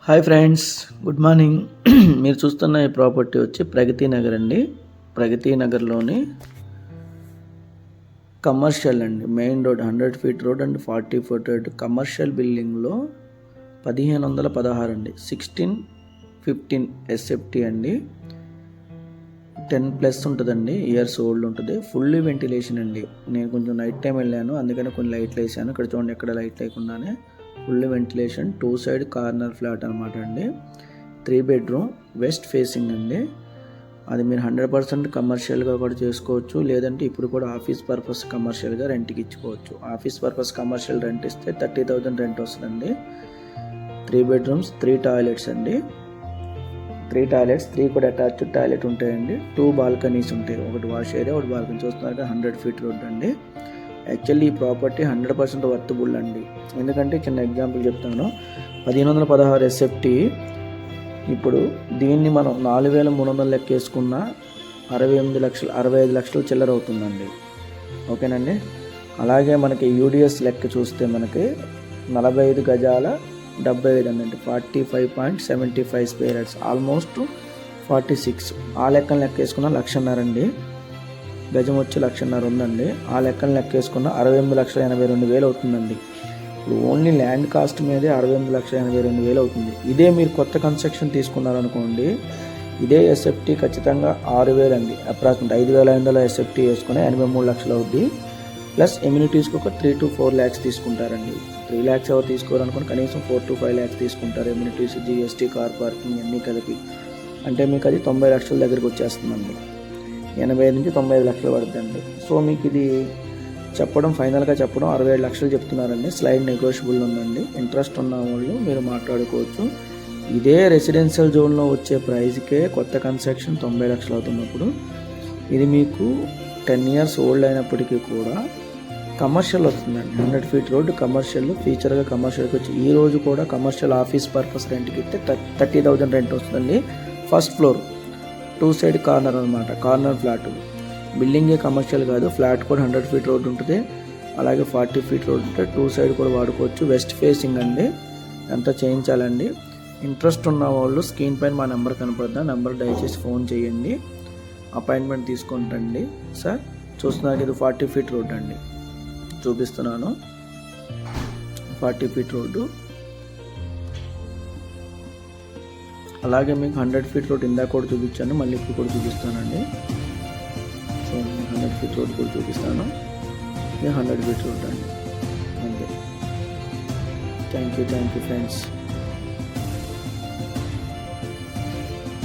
Hi friends, good morning. మీరు చూస్తున్న ఈ ప్రాపర్టీ వచ్చి ప్రగతి నగర్ అండి. ప్రగతి నగర్లోని కమర్షియల్ అండి, main road 100 feet road and 40 feet road commercial బిల్డింగ్లో 1516 అండి, 1615 ఎస్ఎఫ్టీ అండి. 10+ ఉంటుందండి, ఇయర్స్ ఓల్డ్ ఉంటుంది. ఫుల్లీ వెంటిలేషన్ అండి. నేను కొంచెం నైట్ టైం వెళ్ళాను, అందుకని కొన్ని లైట్లు వేసాను. ఇక్కడ చూడండి, ఎక్కడ లైట్ లేకుండానే full ventilation. 2 side corner flat అనమాట అండి. 3 బెడ్రూమ్, వెస్ట్ ఫేసింగ్ అండి. అది మీరు 100% కమర్షియల్గా కూడా చేసుకోవచ్చు, లేదంటే ఇప్పుడు కూడా ఆఫీస్ పర్పస్ కమర్షియల్గా రెంట్కి ఇచ్చుకోవచ్చు. ఆఫీస్ పర్పస్ కమర్షియల్ రెంట్ ఇస్తే 30,000 రెంట్ వస్తుందండి. 3 బెడ్రూమ్స్, 3 టాయిలెట్స్ అండి. 3 టాయిలెట్స్, 3 కూడా అటాచ్డ్ టాయిలెట్ ఉంటాయండి. 2 బాల్కనీస్ ఉంటాయి, ఒకటి వాష్ ఏరియా, ఒకటి బాల్కనీ. చూస్తున్నారు, 100 ఫీట్ రోడ్ అండి. యాక్చువల్లీ ఈ ప్రాపర్టీ 100% వర్తబుల్ అండి. ఎందుకంటే చిన్న ఎగ్జాంపుల్ చెప్తాను. 1516 ఎస్ఎఫ్టీ. ఇప్పుడు దీన్ని మనం 4,300 లెక్కేసుకున్న 65 లక్షలు చిల్లర అవుతుందండి. ఓకేనండి. అలాగే మనకి యూడిఎస్ లెక్క చూస్తే మనకి 45 గజాల 75 అండి, 45.75 స్క్వేర్ యార్డ్స్, ఆల్మోస్ట్ 46. ఆ లెక్కను లెక్కేసుకున్న 1,50,000 అండి. గజం వచ్చి 1,50,000 ఉందండి. ఆ లెక్కను లెక్కేసుకున్న 68,82,000 అవుతుందండి. ఇప్పుడు ఓన్లీ ల్యాండ్ కాస్ట్ మీదే 68,82,000 అవుతుంది. ఇదే మీరు కొత్త కన్స్ట్రక్షన్ తీసుకున్నారనుకోండి, ఇదే ఎస్ఎఫ్టీ ఖచ్చితంగా 6,000 అండి. అప్రాక్సిమేట్ 5,500 ఎస్ఎఫ్టీ వేసుకుని 83 లక్షలు అవుద్ది. ప్లస్ ఎమ్యూనిటీస్కి ఒక 3 to 4 lakhs తీసుకుంటారండి. 3 lakhs ఎవరు తీసుకోవాలనుకోండి, కనీసం 4 to 5 lakhs తీసుకుంటారు. ఎమ్యూనిటీస్, జిఎస్టీ, కార్ పార్కింగ్ అన్నీ కలిపి. అంటే మీకు అది 90 లక్షల దగ్గరికి వచ్చేస్తుందండి. 85 నుంచి 95 లక్షలు పడుతుందండి. సో మీకు ఇది ఫైనల్గా చెప్పడం 67 లక్షలు చెప్తున్నారండి. స్లైడ్ నెగోషియబుల్ ఉందండి. ఇంట్రెస్ట్ ఉన్న వాళ్ళు మీరు మాట్లాడుకోవచ్చు. ఇదే రెసిడెన్షియల్ జోన్లో వచ్చే ప్రైస్కే కొత్త కన్స్ట్రక్షన్ 90 లక్షలు అవుతున్నప్పుడు, ఇది మీకు 10 years ఓల్డ్ అయినప్పటికీ కూడా కమర్షియల్ వస్తుందండి. 100 ఫీట్ రోడ్డు కమర్షియల్, ఫీచర్గా కమర్షియల్కి వచ్చి ఈ రోజు కూడా కమర్షియల్ ఆఫీస్ పర్పస్ రెంట్కి ఇస్తే 30,000 రెంట్ వస్తుందండి. ఫస్ట్ ఫ్లోర్, 2 సైడ్ కార్నర్ అనమాట, కార్నర్ ఫ్లాట్. బిల్డింగే కమర్షియల్ కాదు, ఫ్లాట్ కూడా 100 ఫీట్ రోడ్ ఉంటుంది. అలాగే 40 ఫీట్ రోడ్ ఉంటుంది. 2 సైడ్ కూడా వాడుకోవచ్చు. వెస్ట్ ఫేసింగ్ అండి. ఎంత చేయించాలండి. ఇంట్రెస్ట్ ఉన్న వాళ్ళు స్క్రీన్ పైన మా నెంబర్ కనపడుతుంది, నెంబర్ దయచేసి ఫోన్ చేయండి, అపాయింట్మెంట్ తీసుకుంటండి. సార్ చూస్తున్నారు, ఇది 40 ఫీట్ రోడ్ అండి, చూపిస్తున్నాను. 40 ఫీట్ రోడ్డు. అలాగే మీకు 100 ఫీట్ రోడ్ ఇందాక కూడా చూపించాను, మళ్ళీ ఇప్పుడు కూడా చూపిస్తానండి. సో 100 ఫీట్ రోడ్ కూడా చూపిస్తాను. ఇది 100 ఫీట్ రోడ్ అండి. అంతే. Thank you friends.